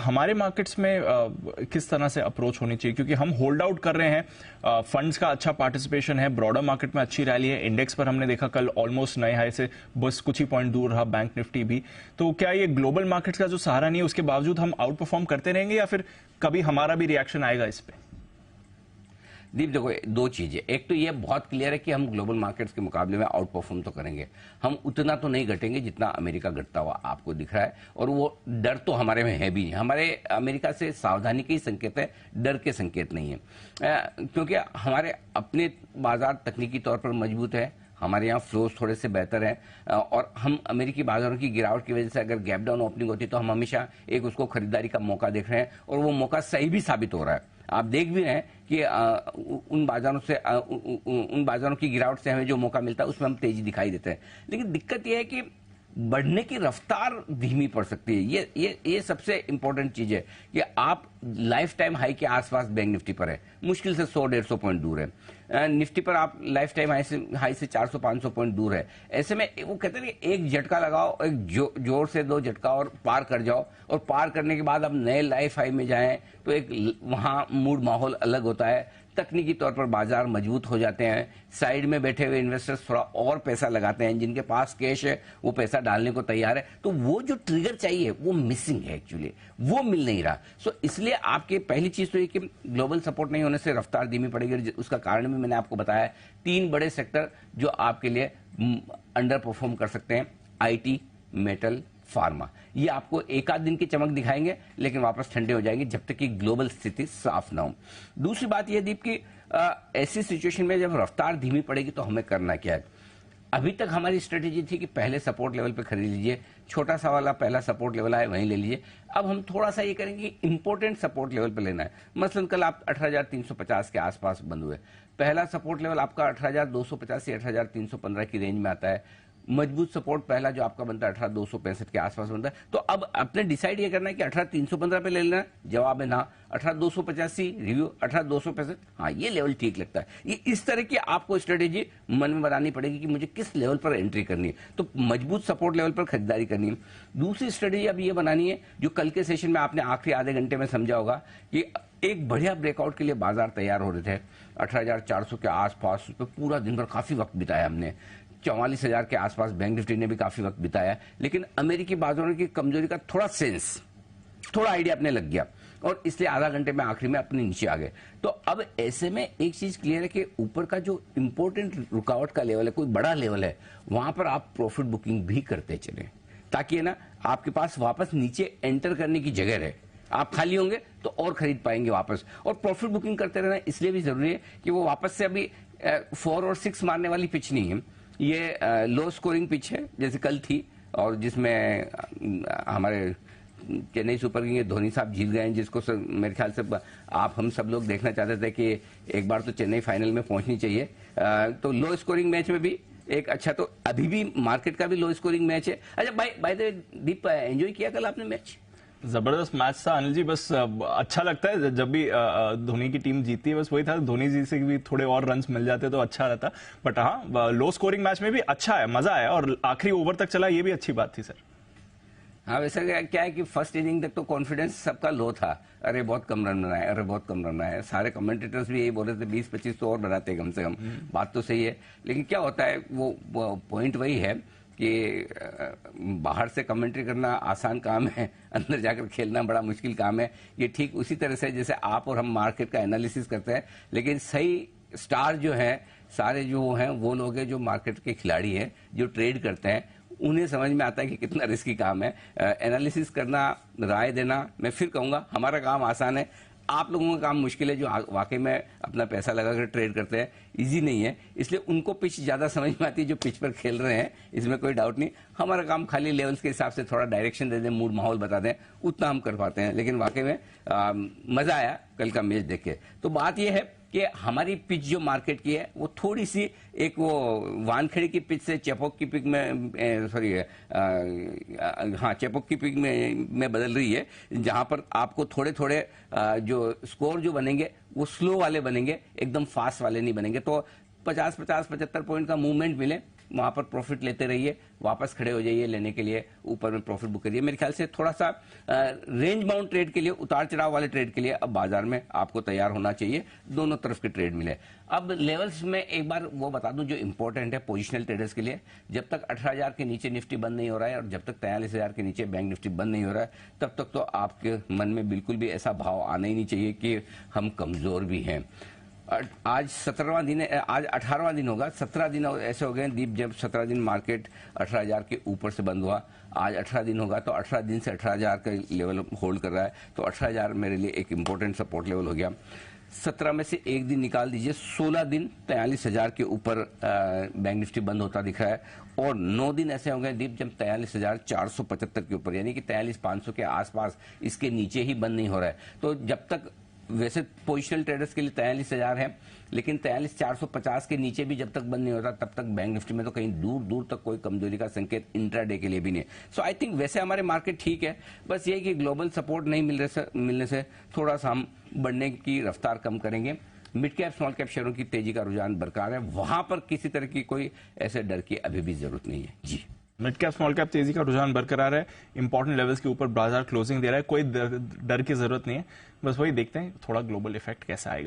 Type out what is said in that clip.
हमारे मार्केट्स में किस तरह से अप्रोच होनी चाहिए, क्योंकि हम होल्ड आउट कर रहे हैं, फंड्स का अच्छा पार्टिसिपेशन है, ब्रॉडर मार्केट में अच्छी रैली है, इंडेक्स पर हमने देखा कल ऑलमोस्ट नए हाई से बस कुछ ही पॉइंट दूर रहा बैंक निफ्टी भी। तो क्या ये ग्लोबल मार्केट्स का जो सहारा नहीं है उसके बावजूद हम आउट परफॉर्म करते रहेंगे या फिर कभी हमारा भी रिएक्शन आएगा इस पे? दीप देखो, दो चीजें। एक तो ये बहुत क्लियर है कि हम ग्लोबल मार्केट्स के मुकाबले में आउट परफॉर्म तो करेंगे, हम उतना तो नहीं घटेंगे जितना अमेरिका घटता हुआ आपको दिख रहा है, और वो डर तो हमारे में है भी नहीं। हमारे अमेरिका से सावधानी के ही संकेत है, डर के संकेत नहीं है, क्योंकि हमारे अपने बाजार तकनीकी तौर पर मजबूत है, हमारे यहाँ फ्लोज थोड़े से बेहतर हैं, और हम अमेरिकी बाजारों की गिरावट की वजह से अगर गैप डाउन ओपनिंग होती है तो हम हमेशा एक उसको खरीदारी का मौका देख रहे हैं, और वो मौका सही भी साबित हो रहा है। आप देख भी रहे हैं कि उन बाजारों की गिरावट से हमें जो मौका मिलता है उसमें हम तेजी दिखाई देते हैं। लेकिन दिक्कत यह है कि बढ़ने की रफ्तार धीमी पड़ सकती है। ये सबसे इंपॉर्टेंट चीज है कि आप लाइफ टाइम हाई के आसपास बैंक निफ्टी पर है, मुश्किल से 100-150 पॉइंट दूर है। निफ्टी पर आप लाइफ टाइम हाई से 400-500 पॉइंट दूर है। ऐसे में वो कहते हैं कि एक झटका लगाओ, एक जोर से दो झटका और पार कर जाओ, और पार करने के बाद अब नए लाइफ हाई में जाएं तो एक वहां मूड माहौल अलग होता है। तकनीकी तौर पर बाजार मजबूत हो जाते हैं, साइड में बैठे हुए इन्वेस्टर्स थोड़ा और पैसा लगाते हैं, जिनके पास कैश है वो पैसा डालने को तैयार है। तो वो जो ट्रिगर चाहिए वो मिसिंग है, एक्चुअली वो मिल नहीं रहा। सो इसलिए आपके पहली चीज तो ये कि ग्लोबल सपोर्ट नहीं होने से रफ्तार धीमी पड़ेगी। उसका कारण भी मैंने आपको बताया, 3 बड़े सेक्टर जो आपके लिए अंडर परफॉर्म कर सकते हैं, आईटी, मेटल, फार्मा। ये आपको एक आध दिन की चमक दिखाएंगे लेकिन वापस ठंडे हो जाएंगे जब तक कि ग्लोबल स्थिति साफ ना हो। दूसरी बात यह दीप कि ऐसी सिचुएशन में जब रफ्तार धीमी पड़ेगी तो हमें करना क्या है। अभी तक हमारी स्ट्रेटेजी थी कि पहले सपोर्ट लेवल पे खरीद लीजिए, छोटा सा वाला पहला सपोर्ट लेवल आए वहीं ले लीजिए। अब हम थोड़ा सा ये करेंगे, इंपोर्टेंट सपोर्ट लेवल पे लेना है। मसलन कल आप 18,350 के आसपास बंद हुए, पहला सपोर्ट लेवल आपका 18,250 से 18,315 की रेंज में आता है। मजबूत सपोर्ट पहला जो आपका बनता है 18,265 के आसपास बनता है। तो अब आपने डिसाइड ये करना है कि 18,315 पे ले लेना है, जवाब है ना। 18,285 रिव्यू, 18,265, हाँ ये लेवल ठीक लगता है। ये इस तरह की आपको स्ट्रेटेजी मन में बनानी पड़ेगी कि मुझे किस लेवल पर एंट्री करनी है। तो मजबूत सपोर्ट लेवल पर खरीदारी करनी है। दूसरी स्ट्रेटेजी अब ये बनानी है जो कल के सेशन में आपने आखिरी आधे घंटे में समझा होगा कि एक बढ़िया ब्रेकआउट के लिए बाजार तैयार हो रहे थे 18,400 के आसपास, उस पर पूरा दिन भर काफी वक्त बिताया हमने। 44,000 के आसपास बैंक निफ्टी ने भी काफी वक्त बिताया, लेकिन अमेरिकी बाजारों की कमजोरी का थोड़ा आइडिया अपने लग गया, और इसलिए आधा घंटे में आखिरी में अपने नीचे आ गए। तो अब ऐसे में एक चीज क्लियर है कि ऊपर का जो इंपॉर्टेंट रुकावट का लेवल है, कोई बड़ा लेवल है, वहां पर आप प्रॉफिट बुकिंग भी करते चले, ताकि ना आपके पास वापस नीचे एंटर करने की जगह रहे। आप खाली होंगे तो और खरीद पाएंगे वापस, और प्रॉफिट बुकिंग करते रहना इसलिए भी जरूरी है कि वो वापस से अभी 4 और 6 मारने वाली पिच नहीं है, ये लो स्कोरिंग पिच है जैसे कल थी, और जिसमें हमारे चेन्नई सुपर किंग धोनी साहब जीत गए हैं, जिसको मेरे ख्याल से आप हम सब लोग देखना चाहते थे कि एक बार तो चेन्नई फाइनल में पहुंचनी चाहिए। तो लो स्कोरिंग मैच में भी एक अच्छा, तो अभी भी मार्केट का भी लो स्कोरिंग मैच है। अच्छा बाय द दीप, एंजॉय किया कल आपने मैच? जबरदस्त मैच था अनिल जी। बस अच्छा लगता है जब भी धोनी की टीम जीतती है, बस वही था, धोनी जी से भी थोड़े और रन्स मिल जाते तो अच्छा रहता। बट हाँ, लो स्कोरिंग मैच में भी अच्छा है, मजा आया, और आखिरी ओवर तक चला, ये भी अच्छी बात थी सर। हाँ, वैसे क्या है कि फर्स्ट इनिंग तक तो कॉन्फिडेंस सबका लो था, अरे बहुत कम रन बनाए, अरे बहुत कम रन बनाए। सारे कमेंटेटर्स भी यही बोल रहे थे 20-25 तो और बनाते कम से कम। बात तो सही है, लेकिन क्या होता है वो पॉइंट वही है कि बाहर से कमेंट्री करना आसान काम है, अंदर जाकर खेलना बड़ा मुश्किल काम है। ये ठीक उसी तरह से जैसे आप और हम मार्केट का एनालिसिस करते हैं, लेकिन सही स्टार जो है सारे जो हैं वो लोग हैं जो मार्केट के खिलाड़ी हैं, जो ट्रेड करते हैं, उन्हें समझ में आता है कि कितना रिस्की काम है। एनालिसिस करना, राय देना, मैं फिर कहूंगा हमारा काम आसान है, आप लोगों का काम मुश्किल है, जो वाकई में अपना पैसा लगाकर ट्रेड करते हैं। इजी नहीं है, इसलिए उनको पिच ज्यादा समझ में आती है जो पिच पर खेल रहे हैं, इसमें कोई डाउट नहीं। हमारा काम खाली लेवल्स के हिसाब से थोड़ा डायरेक्शन दे दें, मूड माहौल बता दें, उतना हम कर पाते हैं। लेकिन वाकई में मजा आया कल का मैच देख के। तो बात यह है कि हमारी पिच जो मार्केट की है वो थोड़ी सी एक वो वानखेड़े की पिच से चेपोक की पिच में चेपोक की पिच में बदल रही है, जहां पर आपको थोड़े थोड़े जो स्कोर जो बनेंगे वो स्लो वाले बनेंगे, एकदम फास्ट वाले नहीं बनेंगे। तो 50-50-75 पॉइंट का मूवमेंट मिले, वहां पर प्रॉफिट लेते रहिए, वापस खड़े हो जाइए लेने के लिए, ऊपर में प्रॉफिट बुक करिए। मेरे ख्याल से थोड़ा सा रेंज बाउंड ट्रेड के लिए, उतार चढ़ाव वाले ट्रेड के लिए अब बाजार में आपको तैयार होना चाहिए, दोनों तरफ के ट्रेड मिले। अब लेवल्स में एक बार वो बता दूं जो इंपॉर्टेंट है पोजिशनल ट्रेडर्स के लिए, जब तक 18,000 के नीचे निफ्टी बंद नहीं हो रहा है और जब तक 43,000 के नीचे बैंक निफ्टी बंद नहीं हो रहा है, तब तक तो आपके मन में बिल्कुल भी ऐसा भाव आना ही नहीं चाहिए कि हम कमजोर भी हैं। आज 17वां दिन है, आज 18वां दिन होगा, 17 दिन ऐसे हो गए दीप जब 17 दिन मार्केट 18,000 के ऊपर से बंद हुआ। आज 18 दिन होगा तो 18 दिन से 18,000 का लेवल होल्ड कर रहा है, तो 18,000 मेरे लिए एक इंपॉर्टेंट सपोर्ट लेवल हो गया। 17 में से एक दिन निकाल दीजिए, 16 दिन 43,000 के ऊपर बैंक निफ्टी बंद होता दिख रहा है, और 9 दिन ऐसे हो गए दीप जब 43,475 के ऊपर, यानी कि 43,500 के आसपास इसके नीचे ही बंद नहीं हो रहा है। तो जब तक वैसे पोजिशनल ट्रेडर्स के लिए 43,000 है, लेकिन 43,450 के नीचे भी जब तक बंद नहीं होता तब तक बैंक निफ्टी में तो कहीं दूर दूर तक कोई कमजोरी का संकेत इंट्राडे के लिए भी नहीं। सो आई थिंक वैसे हमारे मार्केट ठीक है, बस ये कि ग्लोबल सपोर्ट नहीं मिलने से थोड़ा सा हम बढ़ने की रफ्तार कम करेंगे। मिड कैप स्मॉल कैप शेयरों की तेजी का रुझान बरकरार है, वहां पर किसी तरह की कोई ऐसे डर की अभी भी जरूरत नहीं है जी। मिड कैप स्मॉल कैप तेजी का रुझान बरकरार है, इंपॉर्टेंट लेवल्स के ऊपर बाजार क्लोजिंग दे रहा है, कोई डर की जरूरत नहीं है, बस वही देखते हैं थोड़ा ग्लोबल इफेक्ट कैसा आएगा।